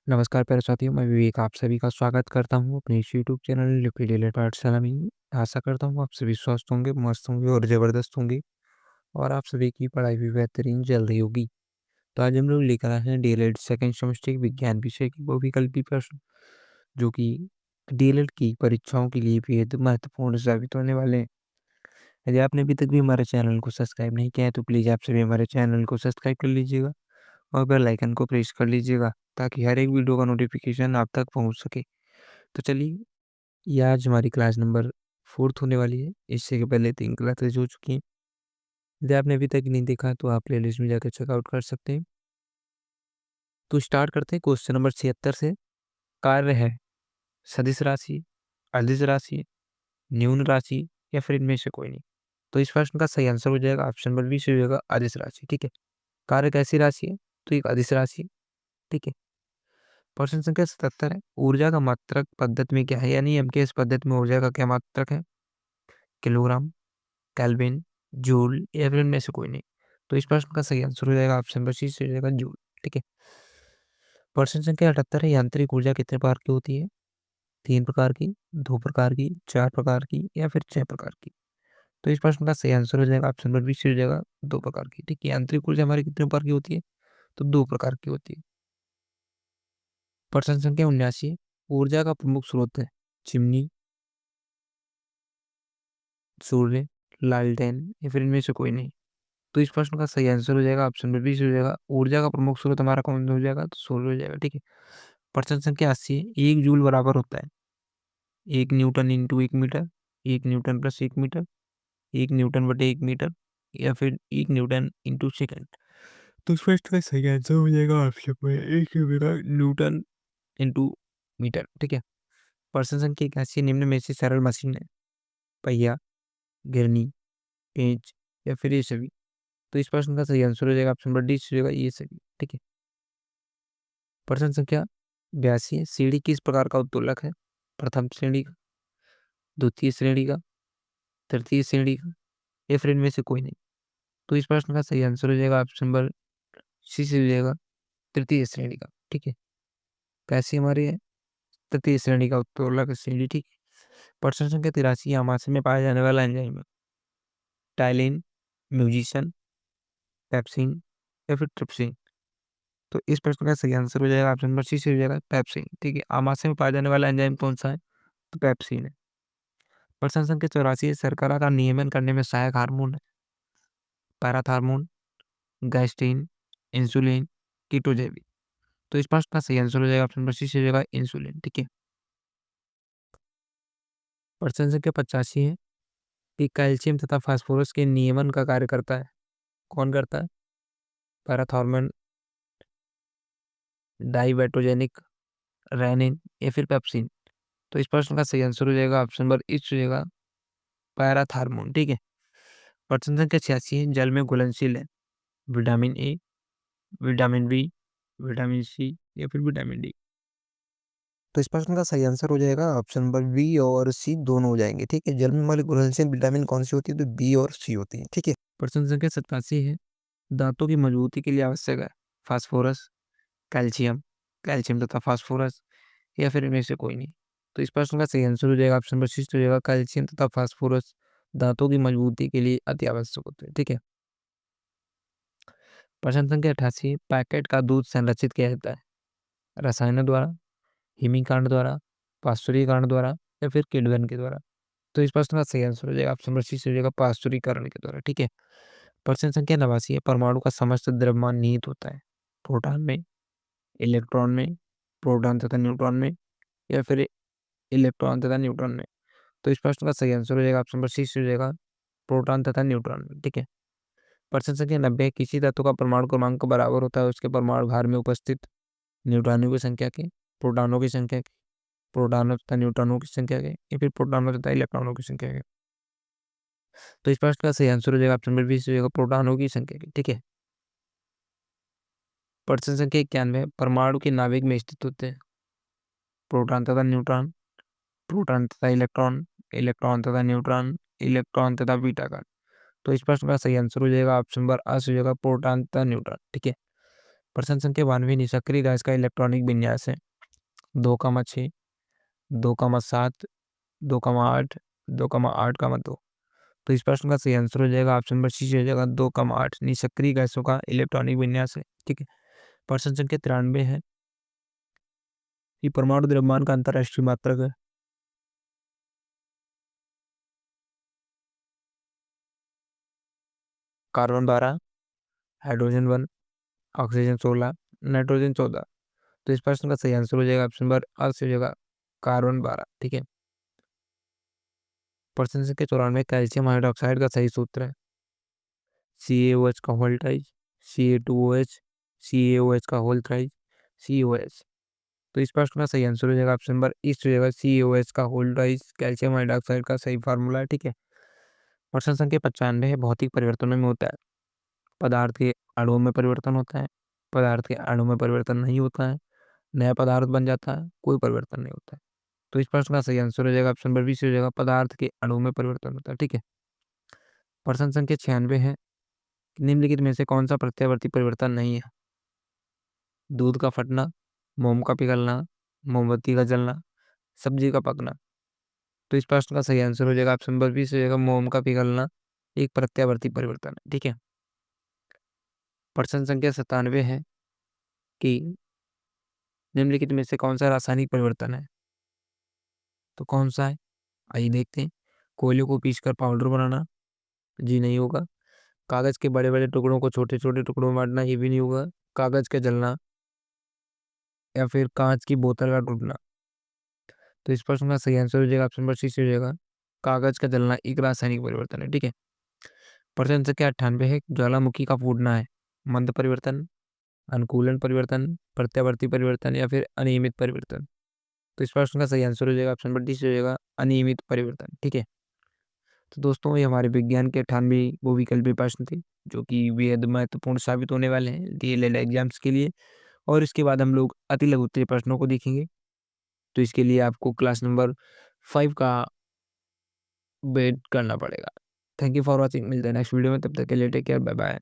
नमस्कार प्यारे साथियों, मैं विवेक आप सभी का स्वागत करता हूँ अपने इस यूट्यूब चैनल लिपि डिलीट पाठशाला में। आशा करता हूँ आप सभी स्वस्थ होंगे, मस्त होंगे और ज़बरदस्त होंगे और आप सभी की पढ़ाई भी बेहतरीन चल रही होगी। तो आज हम लोग लेकर आए हैं डीएलएड सेकंड सेमेस्टर विज्ञान विषय की बहुविकल्पी प्रश्न, जो कि डीएलएड की परीक्षाओं के लिए बेहद महत्वपूर्ण साबित होने वाले हैं। यदि आपने अभी तक भी हमारे चैनल को सब्सक्राइब नहीं किया है तो प्लीज़ आप सभी हमारे चैनल को सब्सक्राइब कर लीजिएगा और बेल आइकन को प्रेस कर लीजिएगा ताकि हर एक वीडियो का नोटिफिकेशन आप तक पहुंच सके। तो चलिए, ये आज हमारी क्लास नंबर 4th होने वाली है। इससे पहले 3 क्लासेज हो चुकी हैं। यदि आपने अभी तक नहीं देखा तो आप प्लेलिस्ट में जाकर चेकआउट कर सकते हैं। तो स्टार्ट करते हैं क्वेश्चन नंबर 76 से। कार्य है सदिश राशि, अदिश राशि, न्यून राशि या फिर इनमें से कोई नहीं। तो इस प्रश्न का सही आंसर हो जाएगा ऑप्शन नंबर बी से हो जाएगा अदिश राशि। ठीक है। कार्य कैसी राशि है? तो एक अदिश राशि है। ठीक है। प्रश्न संख्या 77 है। ऊर्जा का मात्रक पद्धति में क्या है? यानी एमकेएस पद्धति में ऊर्जा का क्या मात्रक है? किलोग्राम, केल्विन, जूल या फिर इनमें से कोई नहीं। तो इस प्रश्न का सही आंसर हो जाएगा ऑप्शन नंबर सी से हो जाएगा जूल। ठीक है। प्रश्न संख्या 78 है। यांत्रिक ऊर्जा कितने प्रकार की होती है? 3 प्रकार की, 2 प्रकार की, 4 प्रकार की या फिर 6 प्रकार की। तो इस प्रश्न का सही आंसर हो जाएगा ऑप्शन नंबर बी से हो जाएगा 2 प्रकार की। ठीक है। यांत्रिक ऊर्जा हमारी कितने प्रकार की होती है? तो 2 प्रकार की होती है। प्रश्न संख्या 79 है। ऊर्जा का प्रमुख स्रोत है चिमनी, सूर्य, लालटेन या फिर इनमें से कोई नहीं। तो इस प्रश्न का सही आंसर हो जाएगा ऑप्शन नंबर बी से हो जाएगा। ऊर्जा का प्रमुख स्रोत हमारा कौन हो जाएगा? तो सूर्य हो जाएगा। ठीक है। प्रश्न संख्या 80 है। 1 जूल बराबर होता है 1 newton into 1 metre, 1 newton plus 1 metre, 1 newton बटे 1 मीटर या फिर 1 न्यूटन इंटू सेकंड। तो इस प्रश्न का सही आंसर हो जाएगा ऑप्शन नंबर 1 हो जाएगा न्यूटन इंटू मीटर। ठीक है। प्रश्न संख्या 81 निम्न में से सरल मशीन है पहिया, गिरनी, पेंच या फिर ये सभी। तो इस प्रश्न का सही आंसर हो जाएगा ऑप्शन नंबर डी से हो जाएगा ये सभी। ठीक है। प्रश्न संख्या 82 है। सीढ़ी किस प्रकार का उत्तोलक है? प्रथम श्रेणी का, द्वितीय श्रेणी का, तृतीय श्रेणी का या फिर इनमें से कोई नहीं। तो इस प्रश्न का सही आंसर हो जाएगा ऑप्शन नंबर सी से हो जाएगा तृतीय श्रेणी का। ठीक है। कैसी हमारी है? तृतीय श्रेणी का उत्तोलक श्रेणी। ठीक है। प्रश्न संख्या 83 आमाशय में पाया जाने वाला एंजाइम है टाइलिन, म्यूजिशन, पेप्सिन या फिर ट्रिप्सिन। तो इस प्रश्न का सही आंसर हो जाएगा ऑप्शन नंबर सी से हो जाएगा पेप्सिन। ठीक है। आमाशय में पाया जाने वाला एंजाइम कौन सा है? तो पेप्सिन है। प्रश्न संख्या 84 शर्करा का नियमन करने में सहायक हार्मोन है पैराथार्मोन, गैस्ट्रिन, इंसुलिन, कीटोजेनिक। तो इस प्रश्न का सही आंसर हो जाएगा ऑप्शन नंबर सी से हो जाएगा इंसुलिन। ठीक है। प्रश्न संख्या 85 है कि कैल्शियम तथा फास्फोरस के नियमन का कार्य करता है कौन करता है? पैराथार्मोन, डाइबेटोजेनिक, रेनिन या फिर पेप्सिन। तो इस प्रश्न का सही आंसर हो जाएगा ऑप्शन नंबर ई हो जाएगा पैराथार्मोन। ठीक है। प्रश्न संख्या 86 है। जल में घुलनशील है vitamin A, vitamin B, vitamin C या फिर विटामिन डी। तो इस प्रश्न का सही आंसर हो जाएगा ऑप्शन नंबर बी और सी दोनों हो जाएंगे। ठीक है। जल में हमारी घुलनशील विटामिन कौन सी होती है? तो बी और सी होती है। ठीक है। प्रश्न संख्या 87 है। दांतों की मजबूती के लिए आवश्यक है फास्फोरस, कैल्शियम, कैल्शियम तथा फास्फोरस या फिर इनमें से कोई नहीं। तो इस प्रश्न का सही आंसर हो जाएगा ऑप्शन नंबर सी हो जाएगा कैल्शियम तथा फास्फोरस दांतों की मजबूती के लिए अति आवश्यक होते हैं। ठीक है। प्रश्न संख्या 88 पैकेट का दूध संरक्षित किया जाता है रसायनों द्वारा, हिमीकांड द्वारा, पास्चुरीकरण द्वारा या फिर किण्वन के द्वारा। तो इस प्रश्न का सही आंसर हो जाएगा ऑप्शन नंबर सी हो जाएगा पास्चुरीकरण के द्वारा। ठीक है। प्रश्न संख्या 89 है। परमाणु का समस्त द्रव्यमान निहित होता है प्रोटॉन में, इलेक्ट्रॉन में, प्रोटॉन तथा न्यूट्रॉन में या फिर इलेक्ट्रॉन तथा न्यूट्रॉन में। तो इस प्रश्न का सही आंसर हो जाएगा ऑप्शन नंबर सी हो जाएगा प्रोटॉन तथा न्यूट्रॉन में। ठीक है। प्रश्न संख्या 90 किसी तत्व का परमाणु क्रमांक बराबर होता है उसके परमाणु भार में उपस्थित न्यूट्रॉनों की संख्या के, प्रोटॉनों की संख्या के, प्रोटॉनों तथा न्यूट्रॉनों की संख्या के या फिर प्रोटॉनों तथा इलेक्ट्रॉनों की संख्या के। तो इस प्रश्न का सही आंसर हो जाएगा ऑप्शन नंबर बी हो जाएगा प्रोटॉनों की संख्या के। ठीक है। प्रश्न संख्या 91 परमाणु के नाभिक में स्थित होते हैं प्रोटॉन तथा न्यूट्रॉन, प्रोटॉन तथा इलेक्ट्रॉन, इलेक्ट्रॉन तथा न्यूट्रॉन, इलेक्ट्रॉन तथा बीटा कण। तो इस प्रश्न का सही आंसर हो जाएगा ऑप्शन नंबर आ हो जाएगा प्रोटॉन तथा न्यूट्रॉन। ठीक है। प्रश्न संख्या 92 निष्क्रिय गैस का इलेक्ट्रॉनिक विन्यास है 2,6, 2,7, 2,8, 2,8,2। तो इस प्रश्न का सही आंसर हो जाएगा ऑप्शन नंबर सी हो जाएगा 2,8 निष्क्रिय गैसों का इलेक्ट्रॉनिक विन्यास है। ठीक है। प्रश्न संख्या 93 है कि परमाणु द्रव्यमान का अंतरराष्ट्रीय मात्रक है। Carbon 12, hydrogen 1, oxygen 16, nitrogen 14। तो इस प्रश्न का सही आंसर हो जाएगा ऑप्शन नंबर आ से हो जाएगा कार्बन 12। ठीक है। प्रश्न संख्या 94 कैल्शियम हाइड्रोक्साइड का सही सूत्र है CaOH का होल ट्राइज, Ca2OH, CaOH का होल ट्राइज, COH। तो इस प्रश्न का सही आंसर हो जाएगा ऑप्शन नंबर ईस्ट हो जाएगा CaOH का होल ट्राइज कैल्शियम हाइड्रोक्साइड का सही फार्मूला है। ठीक है। प्रश्न संख्या 95 है भौतिक परिवर्तनों में होता है पदार्थ के अणुओं में परिवर्तन होता है, पदार्थ के अणु में परिवर्तन नहीं होता है, नया पदार्थ बन जाता है, कोई परिवर्तन नहीं होता है। तो इस प्रश्न का सही आंसर हो जाएगा ऑप्शन नंबर बी से हो जाएगा पदार्थ के अणु में परिवर्तन होता है। ठीक है। प्रश्न संख्या 96 है निम्नलिखित में से कौन सा प्रत्यावर्ती परिवर्तन नहीं है? दूध का फटना, मोम का पिघलना, मोमबत्ती का जलना, सब्जी का पकना। तो इस प्रश्न का सही आंसर हो जाएगा ऑप्शन नंबर बी से हो जाएगा मोम का पिघलना एक प्रत्यावर्ती परिवर्तन है। ठीक है। प्रश्न संख्या 97 है कि निम्नलिखित में से कौन सा रासायनिक परिवर्तन है? तो कौन सा है? आइए देखते हैं। कोयले को पीसकर पाउडर बनाना, जी नहीं होगा। कागज के बड़े बड़े टुकड़ों को छोटे छोटे टुकड़ों में बांटना, ये भी नहीं होगा। कागज का जलना या फिर कांच की बोतल का टूटना। तो इस प्रश्न का सही आंसर हो जाएगा ऑप्शन नंबर सी से हो जाएगा कागज का जलना एक रासायनिक परिवर्तन है। ठीक है। प्रश्न संख्या 98 है ज्वालामुखी का फूटना है मंद परिवर्तन, अनुकूलन परिवर्तन, प्रत्यावर्ती परिवर्तन या फिर अनियमित परिवर्तन। तो इस प्रश्न का सही आंसर हो जाएगा ऑप्शन नंबर डी से हो जाएगा अनियमित परिवर्तन। ठीक है। तो दोस्तों ये हमारे विज्ञान के 98 वो विकल्पीय प्रश्न थे जो कि बेहद महत्वपूर्ण साबित होने वाले हैं DLED एग्जाम्स के लिए। और इसके बाद हम लोग अति लघु उत्तरीय प्रश्नों को देखेंगे। तो इसके लिए आपको क्लास नंबर 5 का वेट करना पड़ेगा। Thank you for watching. मिलते हैं नेक्स्ट वीडियो में, तब तक के लिए टेक केयर, बाय बाय।